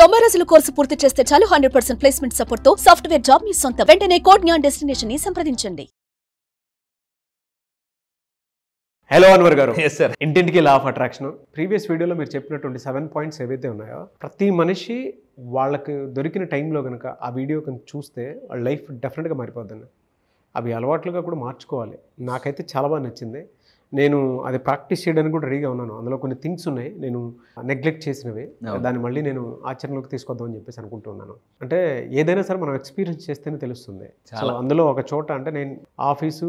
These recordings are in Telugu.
90 రోజుల కోర్సు పూర్తి చేస్తే చాలు 100% ప్లేస్మెంట్ సపోర్ట్ తో సాఫ్ట్వేర్ జాబ్ మీ సొంతం. వెంటనే కోడ్ జ్ఞాన్ డెస్టినేషన్ ని సంప్రదించండి. హలో అన్వర్ గారు. Yes sir. ఇంటింటికి లా ఆఫ్ అట్రాక్షన్ ప్రీవియస్ వీడియోలో మీరు చెప్పినటువంటి 7 పాయింట్స్ ఏవైతే ఉన్నాయో ప్రతి మనిషి వాళ్ళకి దొరికిన టైంలో కనుక ఆ వీడియో కనుక చూస్తే వాళ్ళ లైఫ్ డెఫినెట్గా మారిపోద్దండి. అవి అలవాట్లుగా కూడా మార్చుకోవాలి. నాకైతే చాలా బాగా నచ్చింది. నేను అది ప్రాక్టీస్ చేయడానికి కూడా రెడీగా ఉన్నాను. అందులో కొన్ని థింగ్స్ ఉన్నాయి నేను నెగ్లెక్ట్ చేసినవి, దాన్ని మళ్ళీ నేను ఆచరణలోకి తీసుకొద్దామని చెప్పేసి అనుకుంటున్నాను. అంటే ఏదైనా సరే మనం ఎక్స్పీరియన్స్ చేస్తేనే తెలుస్తుంది. సో అందులో ఒక చోట అంటే నేను ఆఫీసు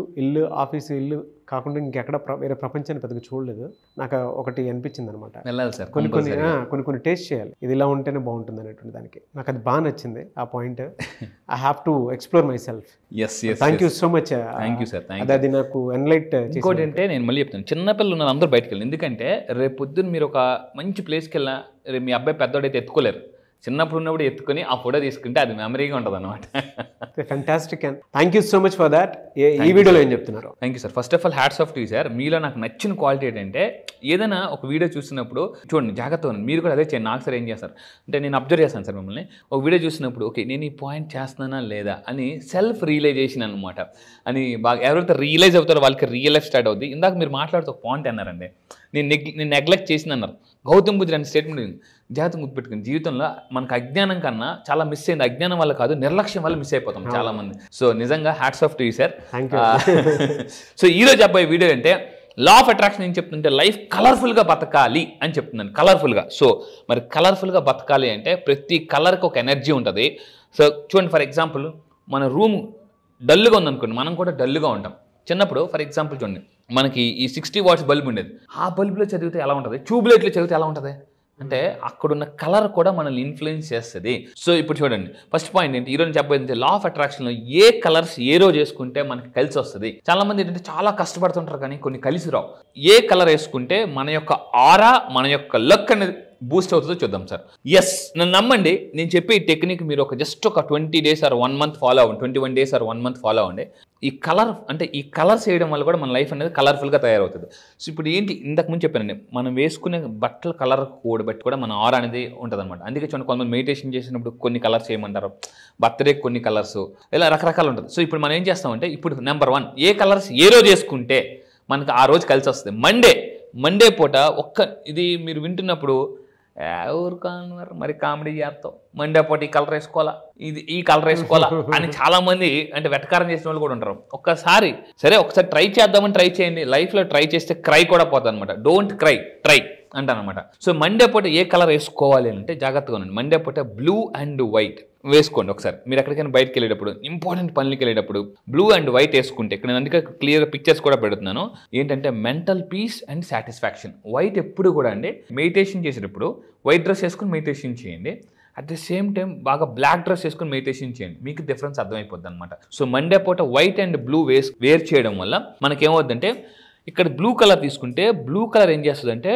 ఇల్లు కాకుండా ఇంకెక్కడ వేరే ప్రపంచాన్ని పెద్దగా చూడలేదు. నాకు ఒకటి అనిపించింది అనమాట, కొన్ని టేస్ట్ చేయాలి, ఇది ఇలా ఉంటేనే బాగుంటుంది అనేటువంటి దానికి. నాకు అది బాగా నచ్చింది ఆ point. I have to explore my self. Thank you so much. Thank you sir. అది నాకు ఎన్లైట్. ఇంకోటి అంటే నేను మళ్ళీ చెప్తాను, చిన్నపిల్లలు ఉన్నారు అందరూ బయటకు వెళ్ళి. ఎందుకంటే రేపు పొద్దున్న మీరు ఒక మంచి ప్లేస్కి వెళ్ళినా రేపు మీ అబ్బాయి పెద్దోడైతే ఎత్తుకోలేరు. చిన్నప్పుడు ఉన్నప్పుడు ఎత్తుకొని ఆ ఫోటో తీసుకుంటే అది మెమరీగా ఉంటుంది అనమాట. Fantastic. Thank you so much for that. ఈ వీడియోలో ఏం చెప్తున్నారు? Thank you sir. First of all hats off to you sir. మీలో నాకు నచ్చిన క్వాలిటీ ఏంటంటే ఏదైనా ఒక వీడియో చూసినప్పుడు చూడండి, జాగ్రత్తగా ఉంది. మీరు కూడా అదే చేయండి. నాకు సార్ ఏం చేస్తారు అంటే నేను అబ్జర్వ్ చేస్తాను సార్ మిమ్మల్ని. ఒక వీడియో చూసినప్పుడు ఓకే నేను ఈ పాయింట్ చేస్తున్నానా లేదా అని సెల్ఫ్ రియలైజేషన్ అనమాట. అని బాగా ఎవరైతే రియలైజ్ అవుతారో వాళ్ళకి రియల్ లైఫ్ స్టార్ట్ అవుతుంది. ఇందాక మీరు మాట్లాడుతూ ఒక పాయింట్ అన్నారండి, నేను నెగ్లెక్ట్ చేసిన అన్నారు. గౌతమ్ బుద్ధుడు అనే స్టేట్మెంట్ జాగ్రత్తగా గుర్తుపెట్టుకుని, జీవితంలో మనకు అజ్ఞానం కన్నా చాలా మిస్ అయింది. అజ్ఞానం వల్ల కాదు, నిర్లక్ష్యం వల్ల మిస్ అయిపోతాం చాలా మంది. సో నిజంగా hats off to you sir. So ఈరోజు అబ్బాయి వీడియో అంటే లా ఆఫ్ అట్రాక్షన్ ఏం చెప్తుంటే లైఫ్ కలర్ఫుల్గా బతకాలి అని చెప్తున్నాను. కలర్ఫుల్గా. సో మరి కలర్ఫుల్గా బతకాలి అంటే ప్రతి కలర్కి ఒక ఎనర్జీ ఉంటుంది. సో చూడండి, ఫర్ ఎగ్జాంపుల్ మన రూమ్ డల్గా ఉందనుకోండి, మనం కూడా డల్గా ఉంటాం. చిన్నప్పుడు ఫర్ ఎగ్జాంపుల్ చూడండి, మనకి ఈ 60 వాట్స్ బల్బ్ ఉండేది. ఆ బల్బులో చదివితే ఎలా ఉంటుంది, ట్యూబ్లైట్లో చదివితే ఎలా ఉంటుంది అంటే అక్కడున్న కలర్ కూడా మనల్ని ఇన్ఫ్లుయెన్స్ చేస్తుంది. సో ఇప్పుడు చూడండి, ఫస్ట్ పాయింట్ ఏంటి ఈరోజు చెప్పబోయేది, లా ఆఫ్ అట్రాక్షన్లో ఏ కలర్స్ ఏ రోజు వేసుకుంటే మనకి కలిసి వస్తుంది. చాలా మంది ఏంటంటే చాలా కష్టపడుతుంటారు కానీ కొన్ని కలిసి రావు. ఏ కలర్ వేసుకుంటే మన యొక్క ఆరా, మన యొక్క లక్ అనేది బూస్ట్ అవుతుందో చూద్దాం సార్. ఎస్, నన్ను నమ్మండి, నేను చెప్పే ఈ టెక్నిక్ మీరు జస్ట్ ఒక 20 days ఆర్ 1 month ఫాలో అవ్వండి, 21 days ఆర్ 1 month ఫాలో అవ్వండి. ఈ కలర్స్ వేయడం వల్ల కూడా మన లైఫ్ అనేది కలర్ఫుల్గా తయారవుతుంది. సో ఇప్పుడు ఏంటి ఇంతకు ముందు చెప్పానండి, మనం వేసుకునే బట్టల కలర్ కోడ్ బట్టి కూడా మన ఆరా అనేది ఉంటుంది అనమాట. అందుకే చూడండి, కొంతమంది మెడిటేషన్ చేసినప్పుడు కొన్ని కలర్స్ చేయమంటారు, బర్త్డే కొన్ని కలర్స్, ఇలా రకరకాలు ఉంటుంది. సో ఇప్పుడు మనం ఏం చేస్తామంటే, ఇప్పుడు నెంబర్ 1 ఏ కలర్స్ ఏ రోజు వేసుకుంటే మనకు ఆ రోజు కలిసి వస్తుంది. మండే పూట ఇది మీరు వింటున్నప్పుడు ఎవరు కానున్నారు మరి కామెడీ చేస్తావు, మండే పూట ఈ కలర్ వేసుకోవాలా, ఈ కలర్ వేసుకోవాలా అని చాలా మంది అంటే వెటకారం చేసిన వాళ్ళు కూడా ఉంటారు. ఒకసారి ట్రై చేద్దామని ట్రై చేయండి. లైఫ్లో ట్రై చేస్తే క్రై కూడా పోతుంది అనమాట. డోంట్ క్రై, ట్రై అంటానమాట. సో మండే పూట ఏ కలర్ వేసుకోవాలి అంటే జాగ్రత్తగా ఉండండి. మండే పూట బ్లూ అండ్ వైట్ వేసుకోండి. ఒకసారి మీరు ఎక్కడికైనా బయటకు వెళ్ళేటప్పుడు, ఇంపార్టెంట్ పనులకి వెళ్ళేటప్పుడు బ్లూ అండ్ వైట్ వేసుకుంటే, ఇక్కడ నేను అందుకే క్లియర్ పిక్చర్స్ కూడా పెడుతున్నాను. ఏంటంటే mental peace and satisfaction. White ఎప్పుడు కూడా అండి మెడిటేషన్ చేసేటప్పుడు వైట్ డ్రెస్ వేసుకుని మెడిటేషన్ చేయండి. అట్ ద సేమ్ టైం బాగా బ్లాక్ డ్రెస్ వేసుకుని మెడిటేషన్ చేయండి, మీకు డిఫరెన్స్ అర్థమైపోద్ది అనమాట. సో మండే పూట వైట్ అండ్ బ్లూ వేర్ చేయడం వల్ల మనకేమవుద్దంటే, ఇక్కడ బ్లూ కలర్ తీసుకుంటే బ్లూ కలర్ ఏం చేస్తుందంటే,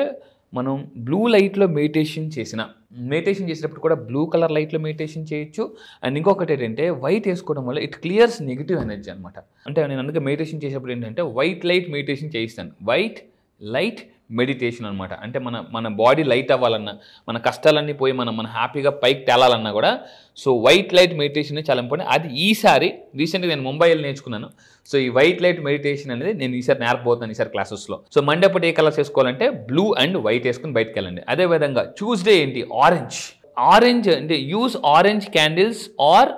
మనం బ్లూ లైట్లో మెడిటేషన్ చేసినప్పుడు కూడా బ్లూ కలర్ లైట్లో మెడిటేషన్ చేయొచ్చు. అండ్ ఇంకొకటి ఏంటంటే వైట్ వేసుకోవడం వల్ల ఇట్ క్లియర్స్ నెగిటివ్ ఎనర్జీ అనమాట. అంటే నేను అందుకే మెడిటేషన్ చేసేటప్పుడు ఏంటంటే వైట్ లైట్ మెడిటేషన్ చేయిస్తాను. వైట్ లైట్ మెడిటేషన్ అనమాట. అంటే మన బాడీ లైట్ అవ్వాలన్నా, మన కష్టాలన్నీ పోయి మనం హ్యాపీగా పైకి తేలాలన్నా కూడా సో వైట్ లైట్ మెడిటేషన్ చాలా ఇంపార్టెంట్. అది ఈసారి రీసెంట్గా నేను ముంబై వెళ్ళి నేర్చుకున్నాను. సో ఈ వైట్ లైట్ మెడిటేషన్ అనేది నేను ఈసారి నేర్పబోతున్నాను ఈసారి క్లాసెస్లో. సో మండే పూట ఏ కలర్స్ వేసుకోవాలంటే బ్లూ అండ్ వైట్ వేసుకుని బయటకు వెళ్ళండి. అదేవిధంగా ట్యూస్డే ఏంటి, ఆరెంజ్ అంటే use orange candles are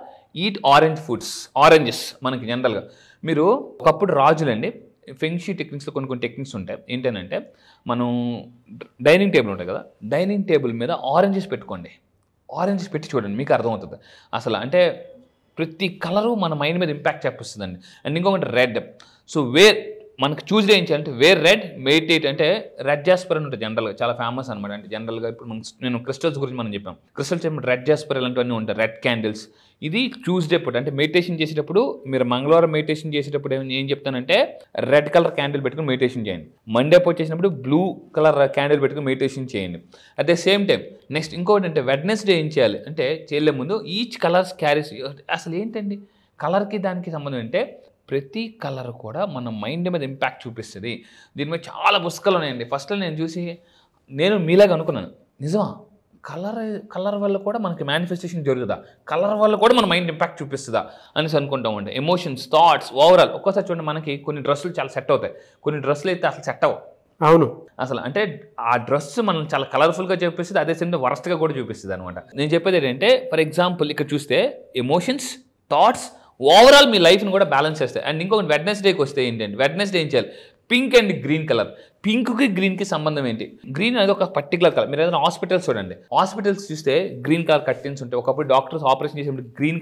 eat orange foods. Oranges మనకి జనరల్గా మీరు ఒకప్పుడు రాజులండి, ఫెంగ్షీ టెక్నిక్స్లో కొన్ని టెక్నిక్స్ ఉంటాయి. ఏంటంటే మనం డైనింగ్ టేబుల్ ఉంటుంది కదా, డైనింగ్ టేబుల్ మీద ఆరెంజెస్ పెట్టుకోండి. ఆరెంజెస్ పెట్టి చూడండి, మీకు అర్థమవుతుంది అసలు. అంటే ప్రతి కలరు మన మైండ్ మీద ఇంపాక్ట్ చూపిస్తుందండి. అండ్ ఇంకొకటి రెడ్. సో మనకు ట్యూస్డే ఏం చేయాలంటే వేర్ రెడ్, మెడిటేట్ అంటే రెడ్ జాస్పర్ అని ఉంటుంది జనరల్గా, చాలా ఫేమస్ అనమాట. అంటే జనరల్గా ఇప్పుడు నేను క్రిస్టల్స్ గురించి మనం చెప్పాం, క్రిస్టల్స్ చెప్పిన రెడ్ జాస్పర్ ఇలాంటివన్నీ ఉంటాయి, రెడ్ క్యాండిల్స్. ఇది ట్యూస్డే పూట అంటే మెడిటేషన్ చేసేటప్పుడు, మీరు మంగళవారం మెడిటేషన్ చేసేటప్పుడు ఏం చెప్తానంటే రెడ్ కలర్ క్యాండిల్ పెట్టుకుని మెడిటేషన్ చేయండి. మండే పూట చేసినప్పుడు బ్లూ కలర్ క్యాండిల్ పెట్టుకుని మెడిటేషన్ చేయండి. At the same time next ఇంకోటి అంటే వెడ్నెస్డే ఏం చేయాలి అంటే, చేయలే ముందు ఈచ్ కలర్స్ క్యారీస్. అసలు ఏంటండి కలర్కి దానికి సంబంధం అంటే, ప్రతి కలర్ కూడా మన మైండ్ మీద ఇంపాక్ట్ చూపిస్తుంది. దీని మీద చాలా పుస్తకాలు ఉన్నాయండి. ఫస్ట్లో నేను చూసి నేను మీలాగా అనుకున్నాను, నిజమా కలర్ వల్ల కూడా మనకి మేనిఫెస్టేషన్ జరుగుతుందా, కలర్ వల్ల కూడా మన మైండ్ ఇంపాక్ట్ చూపిస్తుందా అనేసి అనుకుంటామండి. Emotions, thoughts, overall. ఒక్కోసారి చూడండి మనకి కొన్ని డ్రెస్సులు చాలా సెట్ అవుతాయి, కొన్ని డ్రెస్సులు అయితే అసలు సెట్ అవ్వవు. అవును, అసలు అంటే ఆ డ్రెస్ మనం చాలా కలర్ఫుల్గా చూపిస్తుంది, అదే సేమ్ వరస్ట్గా కూడా చూపిస్తుంది అనమాట. నేను చెప్పేది ఏంటంటే ఫర్ ఎగ్జాంపుల్ ఇక్కడ చూస్తే ఎమోషన్స్, థాట్స్, ఓవరాల్ మీ లైఫ్ని కూడా బ్యాలెన్స్ చేస్తాయి. అండ్ ఇంకొక వెడ్నెస్డేకి వస్తే ఏంటంటే వెడ్నెస్డే ఏం చేయాలి, పింక్ అండ్ గ్రీన్ కలర్. పింక్కి గ్రీన్కి సంబంధం ఏంటి? గ్రీన్ అనేది ఒక పర్టికులర్ కలర్. మీరు ఏదైనా హాస్పిటల్స్ చూడండి, హాస్పిటల్స్ చూస్తే గ్రీన్ కలర్ కర్టెన్స్ ఉంటాయి. ఒకప్పుడు డాక్టర్స్ ఆపరేషన్ చేసేప్పుడు గ్రీన్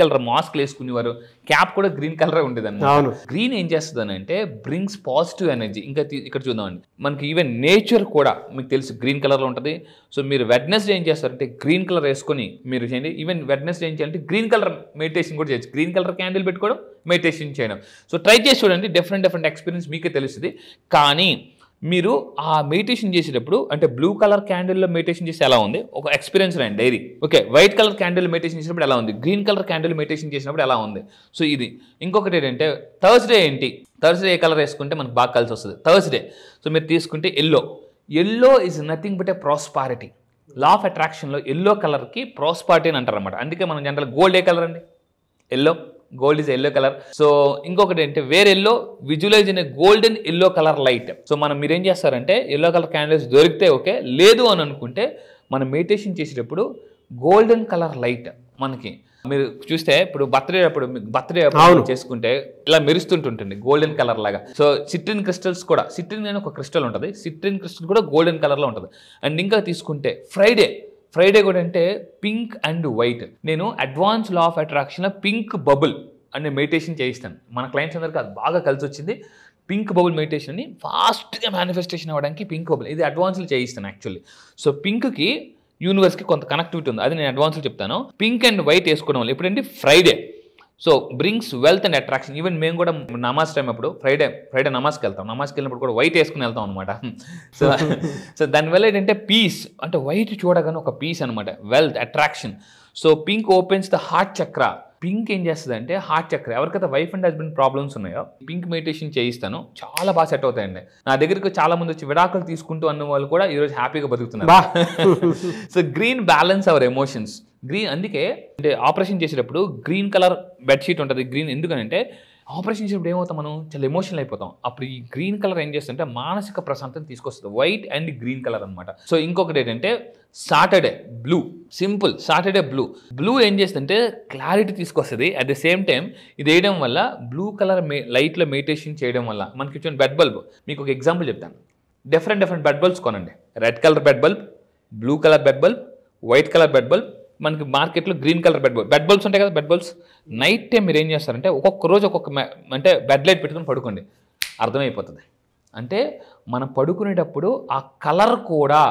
కలర్ మాస్క్ వేసుకునేవారు, క్యాప్ కూడా గ్రీన్ కలర్ ఉండేది అన్నమాట. గ్రీన్ ఏం చేస్తుంది అంటే బ్రింగ్స్ పాజిటివ్ ఎనర్జీ. ఇంకా ఇక్కడ చూద్దామండి, మనకి ఈవెన్ నేచర్ కూడా మీకు తెలుసు గ్రీన్ కలర్లో ఉంటుంది. సో మీరు వెడ్నెస్డే ఏం చేస్తారంటే గ్రీన్ కలర్ వేసుకొని మీరు చేయండి. ఈవెన్ వెడ్నెస్డే ఏం చేయాలంటే గ్రీన్ కలర్ మెడిటేషన్ కూడా చేయొచ్చు, గ్రీన్ కలర్ క్యాండిల్ పెట్టుకోవడం, మెడిటేషన్ చేయడం. సో ట్రై చేసి చూడండి, డిఫరెంట్ ఎక్స్పీరియన్స్ మీకే తెలుస్తుంది. కానీ మీరు ఆ మెడిటేషన్ చేసేటప్పుడు అంటే బ్లూ కలర్ క్యాండిల్లో మెడిటేషన్ చేస్తే ఎలా ఉంది ఒక ఎక్స్పీరియన్స్ రాయండి diary. Okay, white colour candle meditation చేసినప్పుడు ఎలా ఉంది, గ్రీన్ కలర్ క్యాండిల్ మెడిటేషన్ చేసినప్పుడు ఎలా ఉంది. సో ఇది. ఇంకొకటి ఏంటంటే థర్స్డే ఏంటి, థర్స్డే ఏ కలర్ వేసుకుంటే మనకు బాగా కలిసి వస్తుంది. థర్స్డే సో మీరు తీసుకుంటే yellow is nothing but a prosperity. Law of అట్రాక్షన్లో ఎల్లో కలర్కి ప్రాస్పారిటీ అని అంటారు అనమాట. అందుకే మనం జనరల్ గోల్డ్ ఏ కలర్ అండి, yellow. Gold is yellow colour. So ఇంకొకటి ఏంటంటే వేరే yellow visualise in golden yellow colour light. So మనం మీరేం చేస్తారంటే ఎల్లో కలర్ క్యాండిల్స్ దొరికితే ఓకే, లేదు అని అనుకుంటే మనం మెడిటేషన్ చేసేటప్పుడు గోల్డెన్ కలర్ లైట్ మనకి మీరు చూస్తే ఇప్పుడు బర్త్డే చేసుకుంటే ఇలా మెరుస్తుంటుంటుంది గోల్డెన్ కలర్ లాగా. సో సిట్రిన్ క్రిస్టల్స్ కూడా, సిట్రిన్ అని ఒక క్రిస్టల్ ఉంటుంది, సిట్రిన్ క్రిస్టల్ కూడా గోల్డెన్ కలర్లో ఉంటుంది. అండ్ ఇంకా తీసుకుంటే ఫ్రైడే కూడా అంటే పింక్ అండ్ వైట్. నేను అడ్వాన్స్ లా ఆఫ్ అట్రాక్షన్లో పింక్ బబుల్ అనే మెడిటేషన్ చేయిస్తాను మన క్లయింట్స్ అందరికీ. అది బాగా కలిసి వచ్చింది. పింక్ బబుల్ మెడిటేషన్ని ఫాస్ట్గా మేనిఫెస్టేషన్ అవ్వడానికి పింక్ బబుల్ ఇది అడ్వాన్స్లో చేయిస్తాను యాక్చువల్లీ. సో పింక్కి యూనివర్స్కి కొంత కనెక్టివిటీ ఉంది, అది నేను అడ్వాన్స్లో చెప్తాను. పింక్ అండ్ వైట్ వేసుకోవడం వల్ల ఇప్పుడంటే Friday so brings wealth and attraction. Even మేము కూడా నమాజ్ టైం అప్పుడు ఫ్రైడే నమాజ్కి వెళ్తాం, నమాజ్కి వెళ్ళినప్పుడు కూడా వైట్ వేసుకుని వెళ్తాం అనమాట. సో దానివల్ల ఏంటంటే పీస్, అంటే వైట్ చూడగానే ఒక పీస్ అనమాట, wealth, attraction. So pink opens the heart చక్ర. పింక్ ఏం చేస్తుంది అంటే హార్ట్ చక్ర. ఎవరికైతే వైఫ్ అండ్ హస్బెండ్ ప్రాబ్లమ్స్ ఉన్నాయో పింక్ మెడిటేషన్ చేయిస్తాను, చాలా బాగా సెట్ అవుతాయండి. నా దగ్గరికి చాలా మంది వచ్చి విడాకులు తీసుకుంటూ అన్న వాళ్ళు కూడా ఈరోజు హ్యాపీగా బతుకుతున్నారు. So green balance hour emotions. Green అందుకే అంటే ఆపరేషన్ చేసేటప్పుడు గ్రీన్ కలర్ బెడ్షీట్ ఉంటుంది. గ్రీన్ ఎందుకనంటే ఆపరేషన్ చేసేటప్పుడు ఏమవుతాం, మనం చాలా ఎమోషనల్ అయిపోతాం. అప్పుడు ఈ గ్రీన్ కలర్ ఏం చేస్తుంటే మానసిక ప్రశాంతత తీసుకొస్తుంది, వైట్ అండ్ గ్రీన్ కలర్ అనమాట. సో ఇంకొకటి ఏంటంటే Saturday blue, simple Saturday blue ఏం చేస్తుంటే క్లారిటీ తీసుకొస్తుంది. అట్ ద సేమ్ టైం ఇది వేయడం వల్ల బ్లూ కలర్ లైట్లో మెడిటేషన్ చేయడం వల్ల మనకి ఇచ్చిన బెడ్ బల్బ్, మీకు ఒక ఎగ్జాంపుల్ చెప్తాను. డిఫరెంట్ బెడ్ బల్బ్స్ కొనండి. Red colour bed bulb, blue colour bed bulb, white colour bed bulb, మనకి మార్కెట్లో గ్రీన్ కలర్ బెడ్ బల్బ్స్ ఉంటాయి కదా. బెడ్ బల్బ్స్ నైట్ టైం మీరు ఏం చేస్తారంటే ఒక్కొక్క రోజు అంటే బెడ్ లైట్ పెట్టుకుని పడుకోండి, అర్థమైపోతుంది. అంటే మనం పడుకునేటప్పుడు ఆ కలర్ కూడా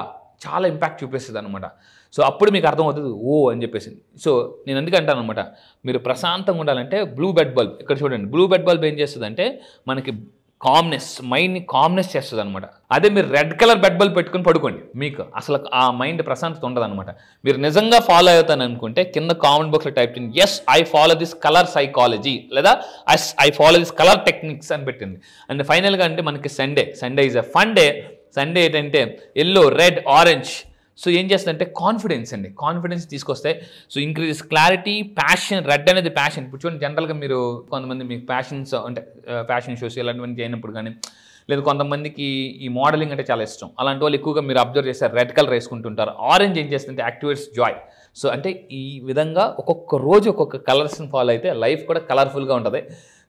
చాలా ఇంపాక్ట్ చూపిస్తుంది అనమాట. సో అప్పుడు మీకు అర్థమవుతుంది ఓ అని చెప్పేసి. సో నేను ఎందుకు అంటాను అనమాట, మీరు ప్రశాంతంగా ఉండాలంటే బ్లూ బెడ్ బల్బ్ ఇక్కడ చూడండి. బ్లూ బెడ్ బల్బ్ ఏం చేస్తుంది అంటే మనకి కామ్నెస్, మైండ్ని కామ్నెస్ చేస్తుంది అనమాట. అదే మీరు రెడ్ కలర్ బెడ్ బల్బ్ పెట్టుకుని పడుకోండి, మీకు అసలు ఆ మైండ్ ప్రశాంతత ఉండదు అనమాట. మీరు నిజంగా ఫాలో అవుతాను అనుకుంటే కింద కామెంట్ బాక్స్లో టైప్ చేయండి, yes I follow this colour psychology, లేదా yes I follow this colour techniques అని పెట్టింది. అండ్ ఫైనల్గా అంటే మనకి Sunday is a fun day. Sunday ఏంటంటే ఎల్లో, రెడ్, ఆరెంజ్. సో ఏం చేస్తుందంటే కాన్ఫిడెన్స్ తీసుకొస్తే so increases clarity, passion. Red అనేది ప్యాషన్. ఇప్పుడు చూడండి జనరల్గా మీరు కొంతమంది మీకు ప్యాషన్స్ అంటే ఫ్యాషన్ షోస్ ఇలాంటివన్నీ చేయనప్పుడు కానీ, లేదా కొంతమందికి ఈ మోడలింగ్ అంటే చాలా ఇష్టం, అలాంటి వాళ్ళు ఎక్కువగా మీరు అబ్జర్వ్ చేస్తారు రెడ్ కలర్ వేసుకుంటుంటారు. ఆరెంజ్ ఏం చేస్తుంటే యాక్టివేట్స్ జాయ్. సో అంటే ఈ విధంగా ఒక్కొక్క రోజు ఒక్కొక్క కలర్స్ని ఫాలో అయితే లైఫ్ కూడా కలర్ఫుల్గా ఉంటుంది.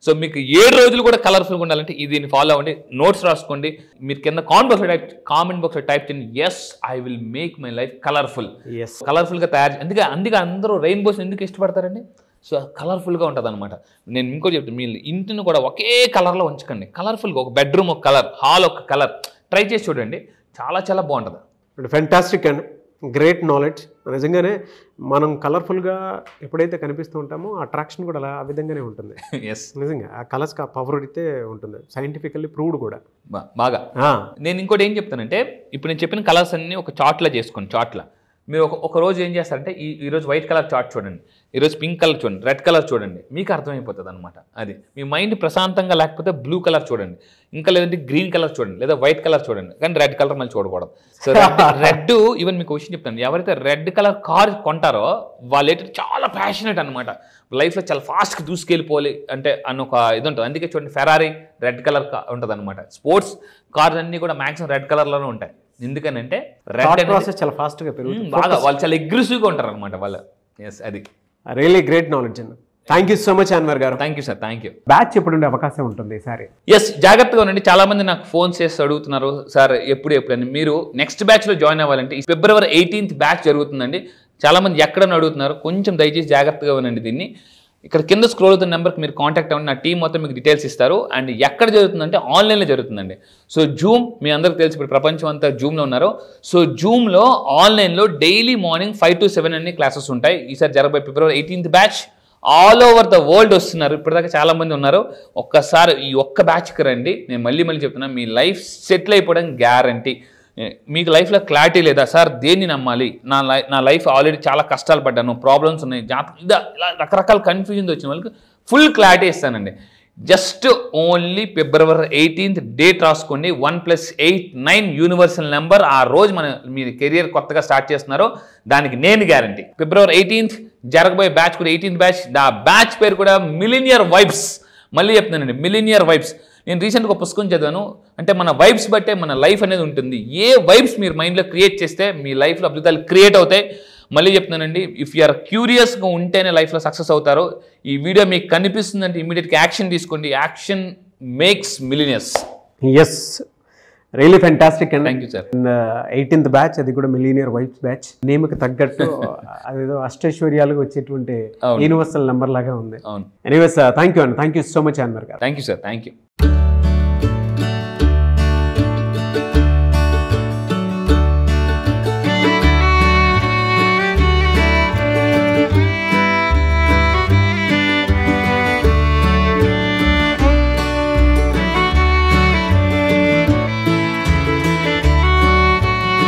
సో మీకు 7 రోజులు కూడా కలర్ఫుల్గా ఉండాలంటే దీన్ని ఫాలో అవ్వండి, నోట్స్ రాసుకోండి. మీరు కింద కామెంట్ బాక్స్లో టైప్ చేయండి, yes I will make my life కలర్ఫుల్గా తయారు. అందుకే అందరూ రెయిన్బోస్ ఎందుకు ఇష్టపడతారండి, సో కలర్ఫుల్గా ఉంటుంది అనమాట. నేను ఇంకోటి చెప్తాను, మీ ఇంటిని కూడా ఒకే కలర్లో ఉంచకండి, కలర్ఫుల్గా. ఒక బెడ్రూమ్ ఒక కలర్, హాల్ ఒక కలర్, ట్రై చేసి చూడండి, చాలా చాలా బాగుంటుంది. Fantastic and great knowledge. నిజంగానే మనం కలర్ఫుల్గా ఎప్పుడైతే కనిపిస్తూ ఉంటామో అట్రాక్షన్ కూడా అలా ఆ విధంగానే ఉంటుంది. ఎస్, నిజంగా ఆ కలర్స్కి ఆ పవర్ అయితే ఉంటుంది, సైంటిఫికల్లీ ప్రూవ్డ్ కూడా బాగా. నేను ఇంకోటి ఏం చెప్తానంటే ఇప్పుడు నేను చెప్పిన కలర్స్ అన్ని ఒక చార్ట్లా చేసుకోండి. చార్ట్లా మీరు ఒక రోజు ఏం చేస్తారంటే ఈరోజు వైట్ కలర్ చార్ట్ చూడండి, ఈరోజు పింక్ కలర్ చూడండి, రెడ్ కలర్ చూడండి, మీకు అర్థమైపోతుంది అనమాట. అది మీ మైండ్ ప్రశాంతంగా లేకపోతే బ్లూ కలర్ చూడంండి, ఇంకా లేదంటే గ్రీన్ కలర్ చూడండి, లేదా వైట్ కలర్ చూడండి, కానీ రెడ్ కలర్ మళ్ళీ చూడకూడదు. సో రెడ్ ఈవెన్ మీకు విషయం చెప్తాను, ఎవరైతే రెడ్ కలర్ కార్ కొంటారో వాళ్ళు ఏంటంటే చాలా ప్యాషనెట్ అనమాట, లైఫ్లో చాలా ఫాస్ట్గా దూసుకెళ్ళిపోవాలి అంటే అన్న ఒక ఇది ఉంటుంది. అందుకే చూడండి ఫెరారీ రెడ్ కలర్ ఉంటుంది అనమాట. స్పోర్ట్స్ కార్స్ అన్నీ కూడా మ్యాక్సిమం రెడ్ కలర్లోనే ఉంటాయి. ఎందుకనంటే రెడ్ ప్రాసెస్ చాలా ఫాస్ట్గా పెరుగుతుంది, బాగా వాళ్ళు చాలా అగ్రెసివ్గా ఉంటారు అనమాట వాళ్ళు. ఎస్, అది రియలీ గ్రేట్ నాలెడ్జ్ అన్న. Thank you so much Anwar గారు. Thank you sir, thank you. Batch ఎప్పుడు ఉండే అవకాశం ఉంటుంది సార్? ఎస్, జాగ్రత్తగా ఉండండి. చాలా మంది నాకు ఫోన్ చేసి అడుగుతున్నారు, సార్ ఎప్పుడని. మీరు నెక్స్ట్ బ్యాచ్లో జాయిన్ అవ్వాలంటే February 18th బ్యాచ్ జరుగుతుందండి. చాలా మంది ఎక్కడని అడుగుతున్నారు, కొంచెం దయచేసి జాగ్రత్తగా ఉండండి. దీన్ని ఇక్కడ కింద స్క్రోల్ అవుతున్న నెంబర్కి మీరు కాంటాక్ట్ అవ్వండి, నా టీం మొత్తం మీకు డీటెయిల్స్ ఇస్తారు. అండ్ ఎక్కడ జరుగుతుందంటే ఆన్లైన్లో జరుగుతుందండి. సో జూమ్ మీ అందరికి తెలిసి ఇప్పుడు ప్రపంచం అంతా జూమ్లో ఉన్నారు. సో జూమ్లో ఆన్లైన్లో డైలీ మార్నింగ్ 5 to 7 అన్ని క్లాసెస్ ఉంటాయి. ఈసారి జరగబోయే February 18th batch all over the world వస్తున్నారు. ఇప్పటిదాకా చాలా మంది ఉన్నారు. ఒక్కసారి ఈ ఒక్క బ్యాచ్కి రండి. నేను మళ్ళీ చెప్తున్నా, మీ లైఫ్ సెటిల్ అయిపోవడం గ్యారంటీ. మీకు లైఫ్లో క్లారిటీ లేదా సార్, దేన్ని నమ్మాలి, నా లైఫ్ ఆల్రెడీ చాలా కష్టాలు పడ్డాను, ప్రాబ్లమ్స్ ఉన్నాయి, ఇలా రకరకాల కన్ఫ్యూజన్ వచ్చిన వాళ్ళకి ఫుల్ క్లారిటీ ఇస్తానండి. Just only February 18th date రాసుకోండి. 1+8 9 యూనివర్సల్ నెంబర్. ఆ రోజు మీ కెరియర్ కొత్తగా స్టార్ట్ చేస్తున్నారు, దానికి నేను గ్యారంటీ. February 18th జరగబోయే బ్యాచ్ కూడా 18th బ్యాచ్. ఆ బ్యాచ్ పేరు కూడా మిలీనియర్ వైబ్స్. మళ్ళీ చెప్తున్నానండి, మిలీనియర్ వైబ్స్. నేను రీసెంట్గా ఒక పుస్తకం చదివాను, అంటే మన వైబ్స్ బట్టే మన లైఫ్ అనేది ఉంటుంది. ఏ వైబ్స్ మీరు మైండ్లో క్రియేట్ చేస్తే మీ లైఫ్లో అద్భుతాలు క్రియేట్ అవుతాయి. మళ్ళీ చెప్తున్నానండి, ఇఫ్ యు ఆర్ క్యూరియస్గా ఉంటేనే లైఫ్లో సక్సెస్ అవుతారు. ఈ వీడియో మీకు కనిపిస్తుందంటే ఇమీడియట్గా యాక్షన్ తీసుకోండి. Action makes millionaires. Yes, really fantastic అండి. Thank you sir. 18th batch, అది కూడా మిలీనియర్ వైబ్స్ బ్యాచ్. నేమ్కి తగ్గట్టు అదేదో అష్టైశ్వర్యాలుగా వచ్చేటువంటి యూనివర్సల్ నెంబర్ లాగా ఉంది. అవును. ఎనీవేస్, థ్యాంక్ యూ అండి. Thank you so much Anwar గారు. Thank you sir, thank you.